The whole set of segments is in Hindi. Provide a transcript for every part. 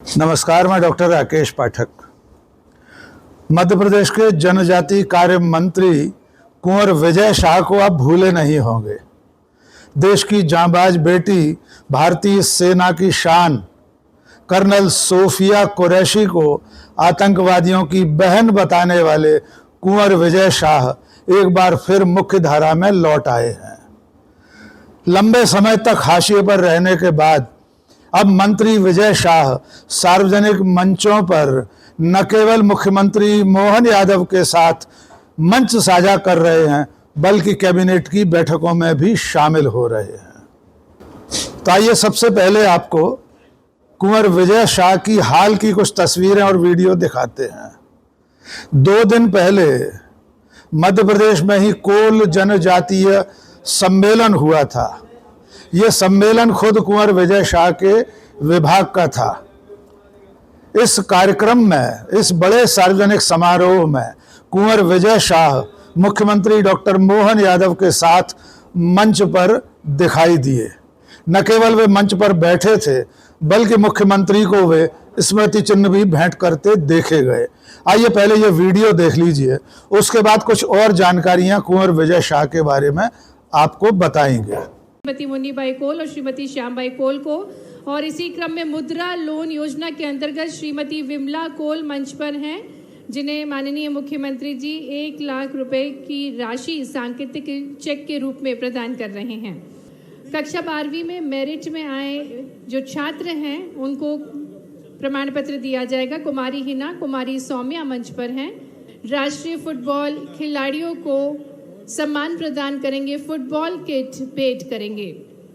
नमस्कार, मैं डॉक्टर राकेश पाठक। मध्य प्रदेश के जनजातीय कार्य मंत्री कुंवर विजय शाह को आप भूले नहीं होंगे। देश की जांबाज बेटी, भारतीय सेना की शान कर्नल सोफिया कुरैशी को आतंकवादियों की बहन बताने वाले कुंवर विजय शाह एक बार फिर मुख्य धारा में लौट आए हैं। लंबे समय तक हाशिए पर रहने के बाद अब मंत्री विजय शाह सार्वजनिक मंचों पर न केवल मुख्यमंत्री मोहन यादव के साथ मंच साझा कर रहे हैं, बल्कि कैबिनेट की बैठकों में भी शामिल हो रहे हैं। तो आइए सबसे पहले आपको कुंवर विजय शाह की हाल की कुछ तस्वीरें और वीडियो दिखाते हैं। 2 दिन पहले मध्य प्रदेश में ही कोल जनजातीय सम्मेलन हुआ था। ये सम्मेलन खुद कुंवर विजय शाह के विभाग का था। इस कार्यक्रम में, इस बड़े सार्वजनिक समारोह में कुंवर विजय शाह मुख्यमंत्री डॉक्टर मोहन यादव के साथ मंच पर दिखाई दिए। न केवल वे मंच पर बैठे थे, बल्कि मुख्यमंत्री को वे स्मृति चिन्ह भी भेंट करते देखे गए। आइए पहले ये वीडियो देख लीजिए, उसके बाद कुछ और जानकारियां कुंवर विजय शाह के बारे में आपको बताएंगे। श्रीमती मुन्नीबाई कोल और श्रीमती श्यामबाई कोल को, और इसी क्रम में मुद्रा लोन योजना के अंतर्गत श्रीमती विमला कोल मंच पर हैं, जिन्हें माननीय मुख्यमंत्री जी 1 लाख रुपए की राशि सांकेतिक चेक के रूप में प्रदान कर रहे हैं। कक्षा 12वीं में मेरिट में आए जो छात्र हैं उनको प्रमाण पत्र दिया जाएगा। कुमारी हिना, कुमारी सौम्या मंच पर हैं। राष्ट्रीय फुटबॉल खिलाड़ियों को सम्मान प्रदान करेंगे, फुटबॉल किट भेंट करेंगे।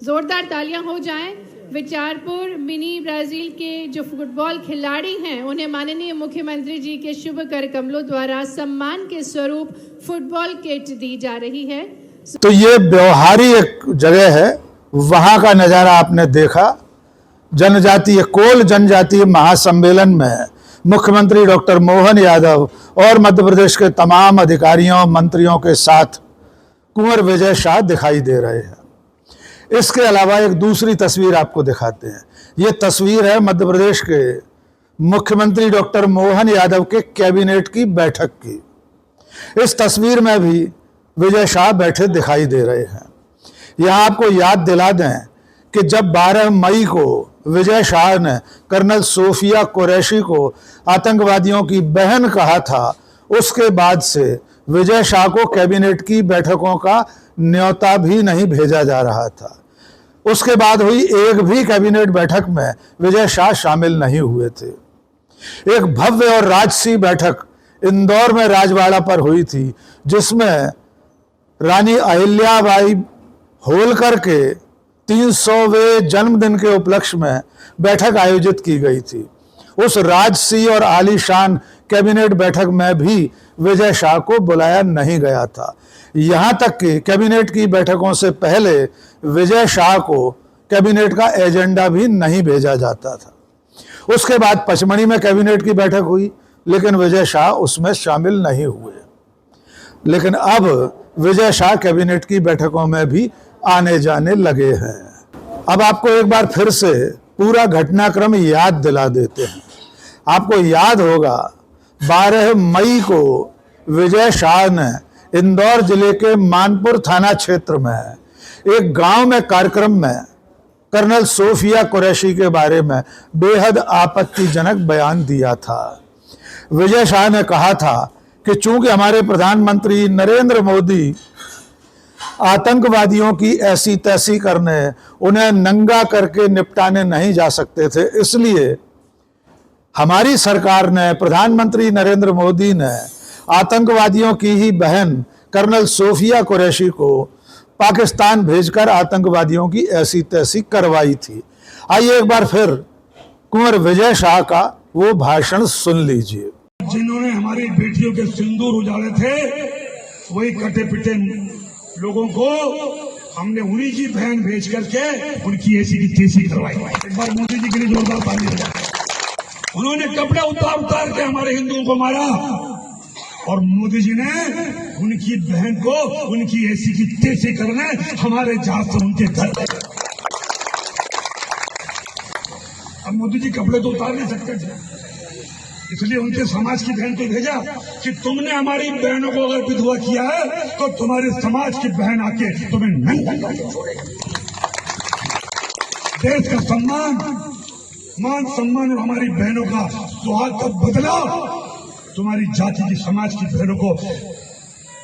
जोरदार तालियां हो जाएं। विचारपुर मिनी ब्राजील के जो फुटबॉल खिलाड़ी हैं, उन्हें माननीय मुख्यमंत्री जी के शुभ कर कमलों द्वारा सम्मान के स्वरूप फुटबॉल किट दी जा रही है। तो ये व्यवहारी एक जगह है, वहां का नजारा आपने देखा। जनजातीय कोल जनजातीय महासम्मेलन में मुख्यमंत्री डॉक्टर मोहन यादव और मध्य प्रदेश के तमाम अधिकारियों मंत्रियों के साथ कुंवर विजय शाह दिखाई दे रहे हैं। इसके अलावा एक दूसरी तस्वीर आपको दिखाते हैं। ये तस्वीर है मध्य प्रदेश के मुख्यमंत्री डॉक्टर मोहन यादव के कैबिनेट की बैठक की। इस तस्वीर में भी विजय शाह बैठे दिखाई दे रहे हैं। यहाँ आपको याद दिला दें कि जब 12 मई को विजय शाह ने कर्नल सोफिया कुरैशी को आतंकवादियों की बहन कहा था, उसके बाद से विजय शाह को कैबिनेट की बैठकों का न्योता भी नहीं भेजा जा रहा था। उसके बाद हुई एक भी कैबिनेट बैठक में विजय शाह शामिल नहीं हुए थे। एक भव्य और राजसी बैठक इंदौर में राजवाड़ा पर हुई थी, जिसमें रानी अहिल्याबाई होलकर के 300वें जन्मदिन के उपलक्ष्य में बैठक आयोजित की गई थी। उस राजसी और आलीशान कैबिनेट बैठक में भी विजय शाह को बुलाया नहीं गया था। यहाँ तक कि कैबिनेट की बैठकों से पहले विजय शाह को कैबिनेट का एजेंडा भी नहीं भेजा जाता था। उसके बाद पचमढ़ी में कैबिनेट की बैठक हुई, लेकिन विजय शाह उसमें शामिल नहीं हुए। लेकिन अब विजय शाह कैबिनेट की बैठकों में भी आने जाने लगे हैं। अब आपको एक बार फिर से पूरा घटनाक्रम याद दिला देते हैं। आपको याद होगा 12 मई को विजय शाह ने इंदौर जिले के मानपुर थाना क्षेत्र में एक गांव में कार्यक्रम में कर्नल सोफिया कुरैशी के बारे में बेहद आपत्तिजनक बयान दिया था। विजय शाह ने कहा था कि चूंकि हमारे प्रधानमंत्री नरेंद्र मोदी आतंकवादियों की ऐसी तैसी करने, उन्हें नंगा करके निपटाने नहीं जा सकते थे, इसलिए हमारी सरकार ने, प्रधानमंत्री नरेंद्र मोदी ने आतंकवादियों की ही बहन कर्नल सोफिया कुरैशी को पाकिस्तान भेजकर आतंकवादियों की ऐसी तैसी करवाई थी। आइए एक बार फिर कुंवर विजय शाह का वो भाषण सुन लीजिए। जिन्होंने हमारी बेटियों के सिंदूर उजाड़े थे, वही कटे पिटे लोगों को हमने उन्हीं की बहन भेज करके उनकी ऐसी की तैसी करवाई। एक बार मोदी जी के लिए जोरदार ताली बजाएं। उन्होंने कपड़े उतार के हमारे हिंदुओं को मारा, और मोदी जी ने उनकी बहन को उनकी ऐसी की तैसी करने हमारे जहाज से उनके घर। अब मोदी जी कपड़े तो उतार नहीं सकते थे, इसलिए उनके समाज की बहन को भेजा कि तुमने हमारी बहनों को अगर विधवा किया है तो तुम्हारे समाज की बहन आके तुम्हें नंगा करके छोड़ेगी। देश का सम्मान, मान सम्मान और हमारी बहनों का सुहाग का बदला तुम्हारी जाति की समाज की बहनों को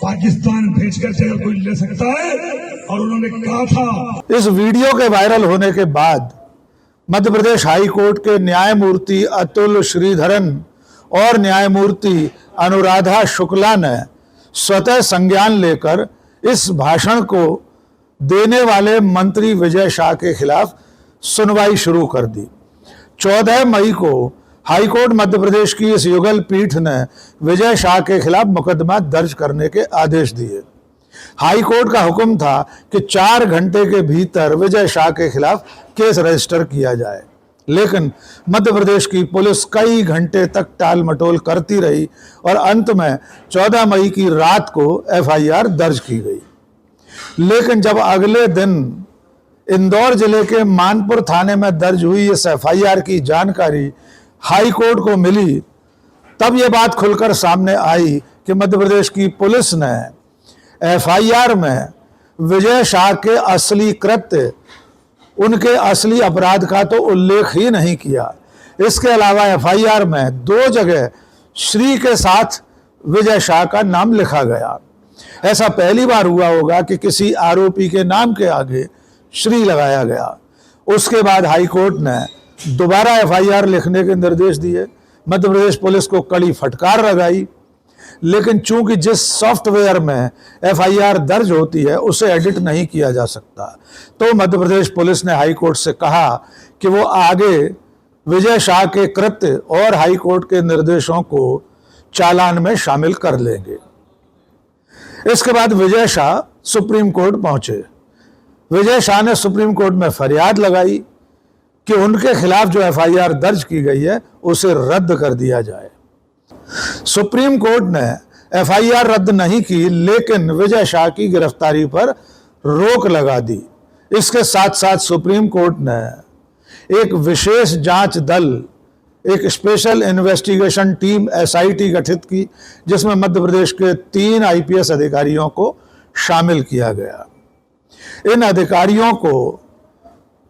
पाकिस्तान भेजकर से अगर कोई ले सकता है। और उन्होंने कहा था, इस वीडियो के वायरल होने के बाद मध्य प्रदेश हाई कोर्ट के न्यायमूर्ति अतुल श्रीधरन और न्यायमूर्ति अनुराधा शुक्ला ने स्वतः संज्ञान लेकर इस भाषण को देने वाले मंत्री विजय शाह के खिलाफ सुनवाई शुरू कर दी। 14 मई को हाईकोर्ट मध्य प्रदेश की इस युगल पीठ ने विजय शाह के खिलाफ मुकदमा दर्ज करने के आदेश दिए। हाईकोर्ट का हुक्म था कि 4 घंटे के भीतर विजय शाह के खिलाफ केस रजिस्टर किया जाए, लेकिन मध्य प्रदेश की पुलिस कई घंटे तक टाल मटोल करती रही और अंत में 14 मई की रात को एफआईआर दर्ज की गई। लेकिन जब अगले दिन इंदौर जिले के मानपुर थाने में दर्ज हुई इस एफआईआर की जानकारी हाई कोर्ट को मिली, तब ये बात खुलकर सामने आई कि मध्य प्रदेश की पुलिस ने एफआईआर में विजय शाह के असली कृत्य, उनके असली अपराध का तो उल्लेख ही नहीं किया। इसके अलावा एफआईआर में 2 जगह श्री के साथ विजय शाह का नाम लिखा गया। ऐसा पहली बार हुआ होगा कि किसी आरोपी के नाम के आगे श्री लगाया गया। उसके बाद हाईकोर्ट ने दोबारा एफआईआर लिखने के निर्देश दिए। मध्य प्रदेश पुलिस को कड़ी फटकार लगाई, लेकिन चूंकि जिस सॉफ्टवेयर में एफआईआर दर्ज होती है उसे एडिट नहीं किया जा सकता, तो मध्य प्रदेश पुलिस ने हाईकोर्ट से कहा कि वो आगे विजय शाह के कृत्य और हाईकोर्ट के निर्देशों को चालान में शामिल कर लेंगे। इसके बाद विजय शाह सुप्रीम कोर्ट पहुंचे। विजय शाह ने सुप्रीम कोर्ट में फरियाद लगाई कि उनके खिलाफ जो एफआईआर दर्ज की गई है उसे रद्द कर दिया जाए। सुप्रीम कोर्ट ने एफआईआर रद्द नहीं की, लेकिन विजय शाह की गिरफ्तारी पर रोक लगा दी। इसके साथ साथ सुप्रीम कोर्ट ने एक विशेष जांच दल, एक स्पेशल इन्वेस्टिगेशन टीम एसआईटी गठित की, जिसमें मध्य प्रदेश के 3 आईपीएस अधिकारियों को शामिल किया गया। इन अधिकारियों को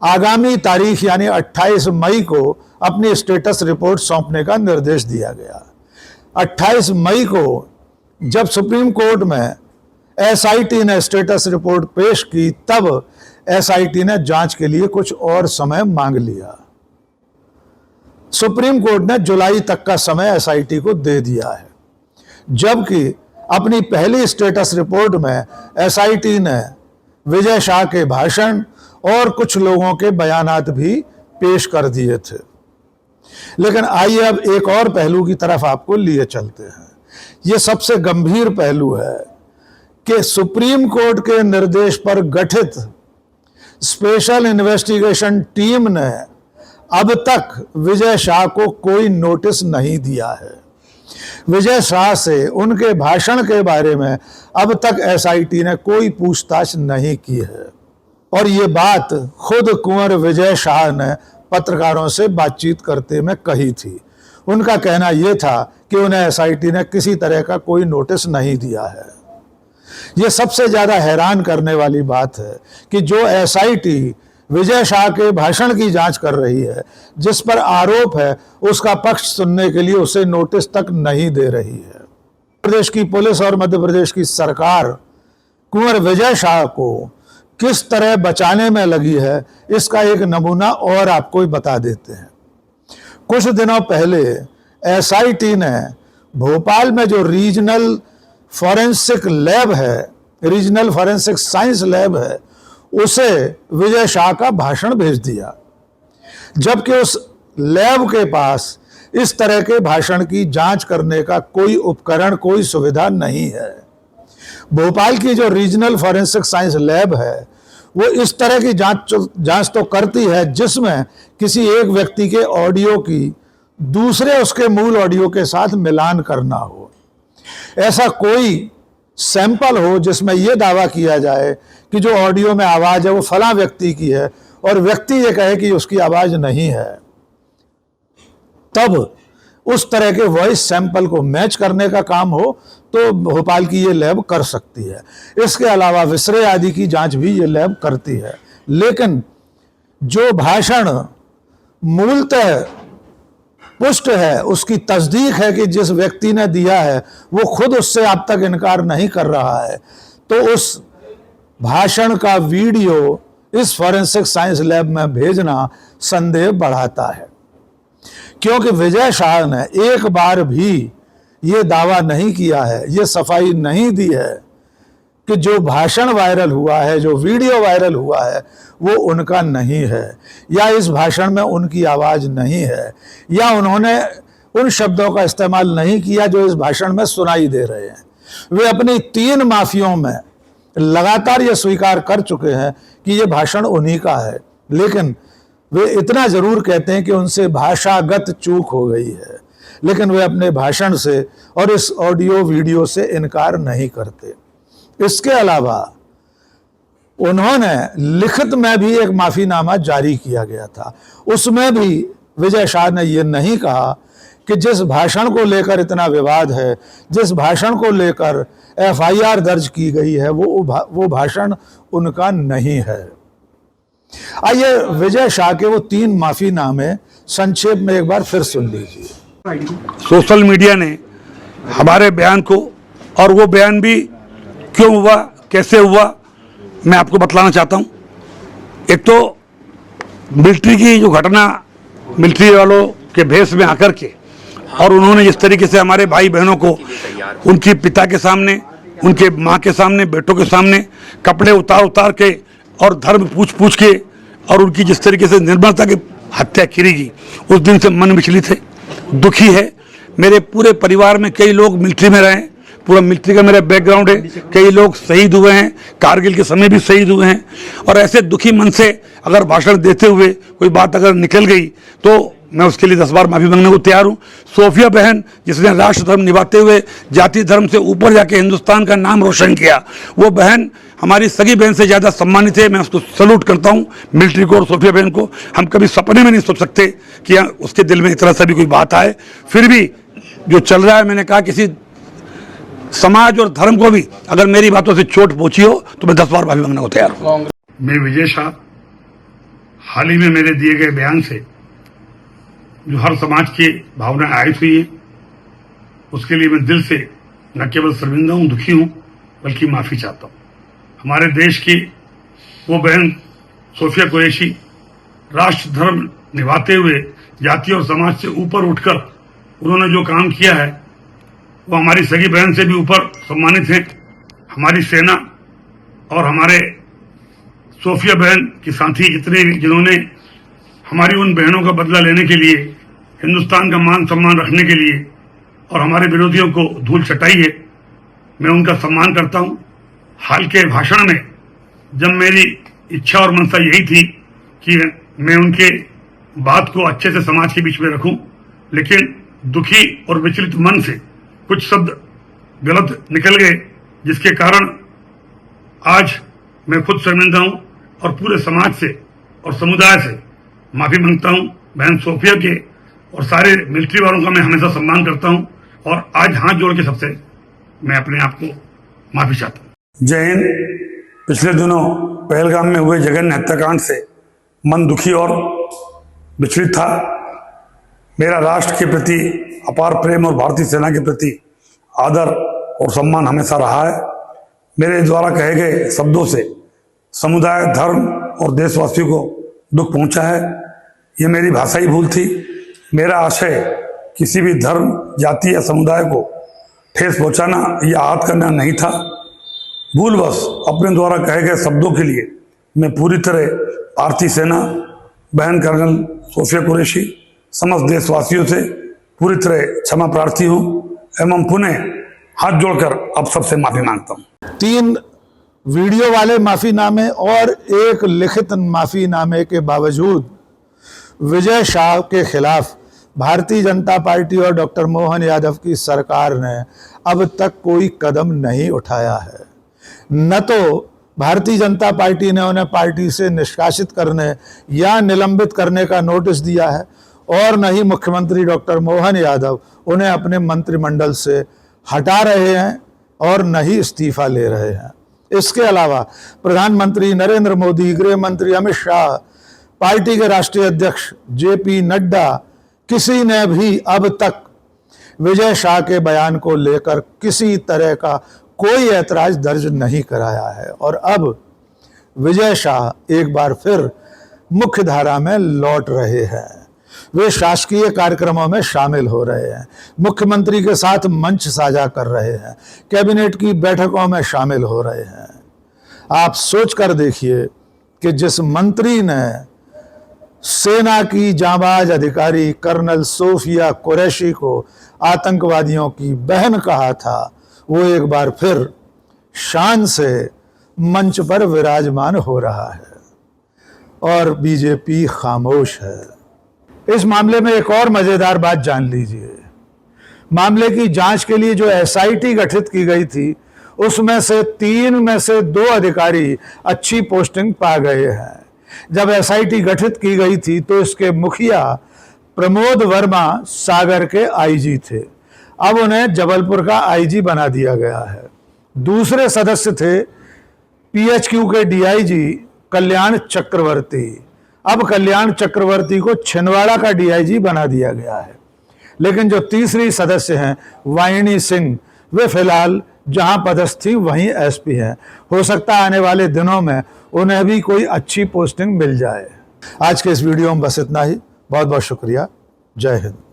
आगामी तारीख यानी 28 मई को अपनी स्टेटस रिपोर्ट सौंपने का निर्देश दिया गया। 28 मई को जब सुप्रीम कोर्ट में एसआईटी ने स्टेटस रिपोर्ट पेश की, तब एसआईटी ने जांच के लिए कुछ और समय मांग लिया। सुप्रीम कोर्ट ने जुलाई तक का समय एसआईटी को दे दिया है, जबकि अपनी पहली स्टेटस रिपोर्ट में एसआईटी ने विजय शाह के भाषण और कुछ लोगों के बयानात भी पेश कर दिए थे। लेकिन आइए अब एक और पहलू की तरफ आपको लिए चलते हैं। ये सबसे गंभीर पहलू है कि सुप्रीम कोर्ट के निर्देश पर गठित स्पेशल इन्वेस्टिगेशन टीम ने अब तक विजय शाह को कोई नोटिस नहीं दिया है। विजय शाह से उनके भाषण के बारे में अब तक एसआईटी ने कोई पूछताछ नहीं की है। और ये बात खुद कुंवर विजय शाह ने पत्रकारों से बातचीत करते में कही थी। उनका कहना यह था कि उन्हें एसआईटी ने किसी तरह का कोई नोटिस नहीं दिया है। यह सबसे ज्यादा हैरान करने वाली बात है कि जो एसआईटी विजय शाह के भाषण की जांच कर रही है, जिस पर आरोप है, उसका पक्ष सुनने के लिए उसे नोटिस तक नहीं दे रही है। मध्य प्रदेश की पुलिस और मध्य प्रदेश की सरकार कुंवर विजय शाह को किस तरह बचाने में लगी है, इसका एक नमूना और आपको बता देते हैं। कुछ दिनों पहले एसआईटी ने भोपाल में जो रीजनल फॉरेंसिक लैब है, रीजनल फॉरेंसिक साइंस लैब है, उसे विजय शाह का भाषण भेज दिया, जबकि उस लैब के पास इस तरह के भाषण की जांच करने का कोई उपकरण, कोई सुविधा नहीं है। भोपाल की जो रीजनल फॉरेंसिक साइंस लैब है, वो इस तरह की जांच तो करती है जिसमें किसी एक व्यक्ति के ऑडियो की दूसरे उसके मूल ऑडियो के साथ मिलान करना हो। ऐसा कोई सैंपल हो जिसमें यह दावा किया जाए कि जो ऑडियो में आवाज है वो फला व्यक्ति की है और व्यक्ति ये कहे कि उसकी आवाज नहीं है। तब उस तरह के वॉइस सैंपल को मैच करने का काम हो तो भोपाल की ये लैब कर सकती है। इसके अलावा विसरे आदि की जांच भी ये लैब करती है। लेकिन जो भाषण मूलतः पुष्ट है, उसकी तस्दीक है कि जिस व्यक्ति ने दिया है वो खुद उससे अब तक इनकार नहीं कर रहा है, तो उस भाषण का वीडियो इस फॉरेंसिक साइंस लैब में भेजना संदेह बढ़ाता है। क्योंकि विजय शाह ने एक बार भी ये दावा नहीं किया है, ये सफाई नहीं दी है कि जो भाषण वायरल हुआ है, जो वीडियो वायरल हुआ है, वो उनका नहीं है, या इस भाषण में उनकी आवाज नहीं है, या उन्होंने उन शब्दों का इस्तेमाल नहीं किया जो इस भाषण में सुनाई दे रहे हैं। वे अपनी 3 माफियों में लगातार ये स्वीकार कर चुके हैं कि ये भाषण उन्हीं का है, लेकिन वे इतना जरूर कहते हैं कि उनसे भाषागत चूक हो गई है, लेकिन वे अपने भाषण से और इस ऑडियो वीडियो से इनकार नहीं करते। इसके अलावा उन्होंने लिखित में भी एक माफीनामा जारी किया गया था, उसमें भी विजय शाह ने यह नहीं कहा कि जिस भाषण को लेकर इतना विवाद है, जिस भाषण को लेकर FIR दर्ज की गई है, वो भाषण उनका नहीं है। आइए विजय शाह के वो 3 माफीनामे संक्षेप में एक बार फिर सुन लीजिए। सोशल मीडिया ने हमारे बयान को, और वो बयान भी क्यों हुआ, कैसे हुआ, मैं आपको बतलाना चाहता हूं। एक तो मिलिट्री की जो घटना, मिलिट्री वालों के भेष में आकर के, और उन्होंने जिस तरीके से हमारे भाई बहनों को उनके पिता के सामने, उनके माँ के सामने, बेटों के सामने कपड़े उतार के और धर्म पूछ के, और उनकी जिस तरीके से निर्मलता की हत्या की गई, उस दिन से मन विचलित है, दुखी है। मेरे पूरे परिवार में कई लोग मिलिट्री में रहे, पूरा मिलिट्री का मेरा बैकग्राउंड है, कई लोग शहीद हुए हैं, कारगिल के समय भी शहीद हुए हैं। और ऐसे दुखी मन से अगर भाषण देते हुए कोई बात अगर निकल गई तो मैं उसके लिए 10 बार माफी मांगने को तैयार हूं। सोफिया बहन, जिसने राष्ट्र धर्म निभाते हुए जाति धर्म से ऊपर जाके हिंदुस्तान का नाम रोशन किया, वो बहन हमारी सगी बहन से ज्यादा सम्मानित है। मैं उसको सैल्यूट करता हूं, मिलिट्री को और सोफिया बहन को। हम कभी सपने में नहीं सोच सकते कि उसके दिल में इतना सा भी कोई बात आए। फिर भी जो चल रहा है, मैंने कहा किसी समाज और धर्म को भी अगर मेरी बातों से चोट पहुंची हो तो मैं 10 बार माफी मांगने को तैयार हूं। मैं विजय शाह हाल ही में मेरे दिए गए बयान से जो हर समाज की भावनाएं आयत हुई है, उसके लिए मैं दिल से न केवल शर्मिंदा हूं, दुखी हूं, बल्कि माफी चाहता हूं। हमारे देश की वो बहन सोफिया कुरैशी राष्ट्र धर्म निभाते हुए जाति और समाज से ऊपर उठकर उन्होंने जो काम किया है, वो हमारी सगी बहन से भी ऊपर सम्मानित हैं। हमारी सेना और हमारे सोफिया बहन के साथी जितने भी, जिन्होंने हमारी उन बहनों का बदला लेने के लिए, हिंदुस्तान का मान सम्मान रखने के लिए और हमारे विरोधियों को धूल चटाई है, मैं उनका सम्मान करता हूं। हाल के भाषण में जब मेरी इच्छा और मंशा यही थी कि मैं उनके बात को अच्छे से समाज के बीच में रखूं, लेकिन दुखी और विचलित मन से कुछ शब्द गलत निकल गए, जिसके कारण आज मैं खुद शर्मिंदा हूं और पूरे समाज से और समुदाय से माफी मांगता हूं। बहन सोफिया के और सारे मिलिट्री वालों का मैं हमेशा सम्मान करता हूं, और आज हाथ जोड़ के सबसे मैं अपने आप को माफी चाहता हूं। जय हिंद। पिछले दिनों पहलगाम में हुए जघन्य हत्याकांड से मन दुखी और विचलित था। मेरा राष्ट्र के प्रति अपार प्रेम और भारतीय सेना के प्रति आदर और सम्मान हमेशा रहा है। मेरे द्वारा कहे गए शब्दों से समुदाय, धर्म और देशवासियों को दुख पहुंचा है। यह मेरी भाषाई भूल थी। मेरा आशय किसी भी धर्म, जाति या समुदाय को ठेस पहुंचाना या आहत करना नहीं था। भूलवश अपने द्वारा कहे गए शब्दों के लिए मैं पूरी तरह भारतीय सेना, बहन कर्नल सोफिया कुरैशी, समस्त देशवासियों से पूरी तरह क्षमा प्रार्थी हूं एवं पुनः हाथ जोड़कर अब सबसे माफी मांगता हूं। 3 वीडियो वाले माफीनामे और एक लिखित माफीनामे के बावजूद विजय शाह के खिलाफ भारतीय जनता पार्टी और डॉक्टर मोहन यादव की सरकार ने अब तक कोई कदम नहीं उठाया है। न तो भारतीय जनता पार्टी ने उन्हें पार्टी से निष्कासित करने या निलंबित करने का नोटिस दिया है, और न ही मुख्यमंत्री डॉक्टर मोहन यादव उन्हें अपने मंत्रिमंडल से हटा रहे हैं और न ही इस्तीफा ले रहे हैं। इसके अलावा प्रधानमंत्री नरेंद्र मोदी, गृह मंत्री अमित शाह, पार्टी के राष्ट्रीय अध्यक्ष जेपी नड्डा, किसी ने भी अब तक विजय शाह के बयान को लेकर किसी तरह का कोई ऐतराज दर्ज नहीं कराया है और अब विजय शाह एक बार फिर मुख्य धारा में लौट रहे हैं। वे शासकीय कार्यक्रमों में शामिल हो रहे हैं, मुख्यमंत्री के साथ मंच साझा कर रहे हैं, कैबिनेट की बैठकों में शामिल हो रहे हैं। आप सोच कर देखिए कि जिस मंत्री ने सेना की जांबाज अधिकारी कर्नल सोफिया कुरैशी को आतंकवादियों की बहन कहा था, वो एक बार फिर शान से मंच पर विराजमान हो रहा है और बीजेपी खामोश है। इस मामले में एक और मजेदार बात जान लीजिए। मामले की जांच के लिए जो एसआईटी गठित की गई थी, उसमें से 3 में से 2 अधिकारी अच्छी पोस्टिंग पा गए हैं। जब एसआईटी गठित की गई थी तो इसके मुखिया प्रमोद वर्मा सागर के आईजी थे, अब उन्हें जबलपुर का आईजी बना दिया गया है। दूसरे सदस्य थे पीएचक्यू के डीआईजी कल्याण चक्रवर्ती, अब कल्याण चक्रवर्ती को छिंदवाड़ा का डीआईजी बना दिया गया है। लेकिन जो तीसरी सदस्य हैं वाहिनी सिंह, वे फिलहाल जहां पदस्थ थी वहीं एसपी हैं। हो सकता है आने वाले दिनों में उन्हें भी कोई अच्छी पोस्टिंग मिल जाए। आज के इस वीडियो में बस इतना ही। बहुत बहुत शुक्रिया। जय हिंद।